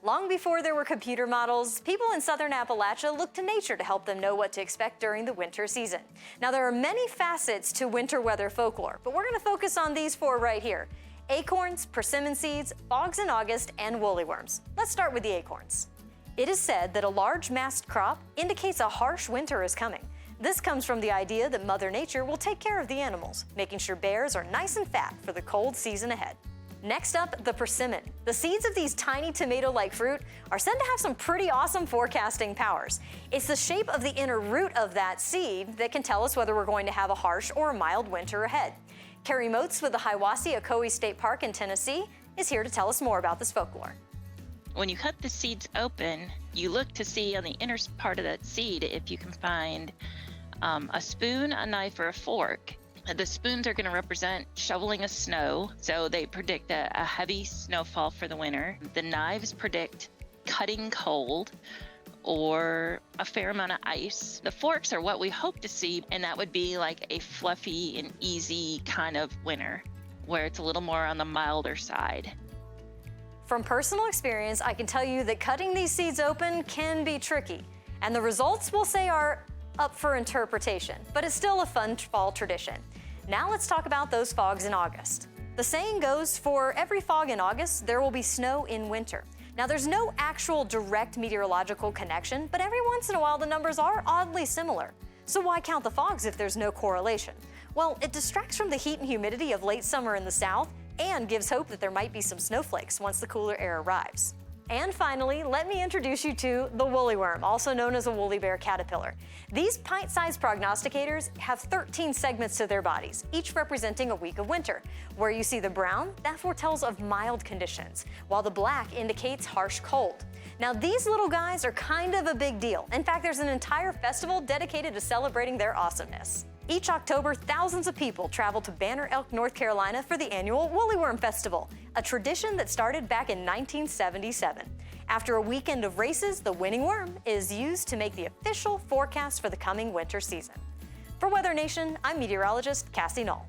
Long before there were computer models, people in southern Appalachia looked to nature to help them know what to expect during the winter season. Now, there are many facets to winter weather folklore, but we're going to focus on these four right here: acorns, persimmon seeds, fogs in August, and woolly worms. Let's start with the acorns. It is said that a large massed crop indicates a harsh winter is coming. This comes from the idea that Mother Nature will take care of the animals, making sure bears are nice and fat for the cold season ahead. Next up, the persimmon. The seeds of these tiny tomato-like fruit are said to have some pretty awesome forecasting powers. It's the shape of the inner root of that seed that can tell us whether we're going to have a harsh or a mild winter ahead. Carrie Moats with the Hiwassee-Ocoee State Park in Tennessee is here to tell us more about this folklore. When you cut the seeds open, you look to see on the inner part of that seed if you can find a spoon, a knife, or a fork. The spoons are going to represent shoveling of snow, so they predict a heavy snowfall for the winter. The knives predict cutting cold or a fair amount of ice. The forks are what we hope to see, and that would be like a fluffy and easy kind of winter, where it's a little more on the milder side. From personal experience, I can tell you that cutting these seeds open can be tricky, and the results, we'll say, are up for interpretation, but it's still a fun fall tradition. Now let's talk about those fogs in August. The saying goes, for every fog in August, there will be snow in winter. Now, there's no actual direct meteorological connection, but every once in a while the numbers are oddly similar. So why count the fogs if there's no correlation? Well, it distracts from the heat and humidity of late summer in the south and gives hope that there might be some snowflakes once the cooler air arrives. And finally, let me introduce you to the woolly worm, also known as a woolly bear caterpillar. These pint-sized prognosticators have 13 segments to their bodies, each representing a week of winter. Where you see the brown, that foretells of mild conditions, while the black indicates harsh cold. Now, these little guys are kind of a big deal. In fact, there's an entire festival dedicated to celebrating their awesomeness. Each October, thousands of people travel to Banner Elk, North Carolina for the annual Woolly Worm Festival, a tradition that started back in 1977. After a weekend of races, the winning worm is used to make the official forecast for the coming winter season. For WeatherNation, I'm meteorologist Cassie Nall.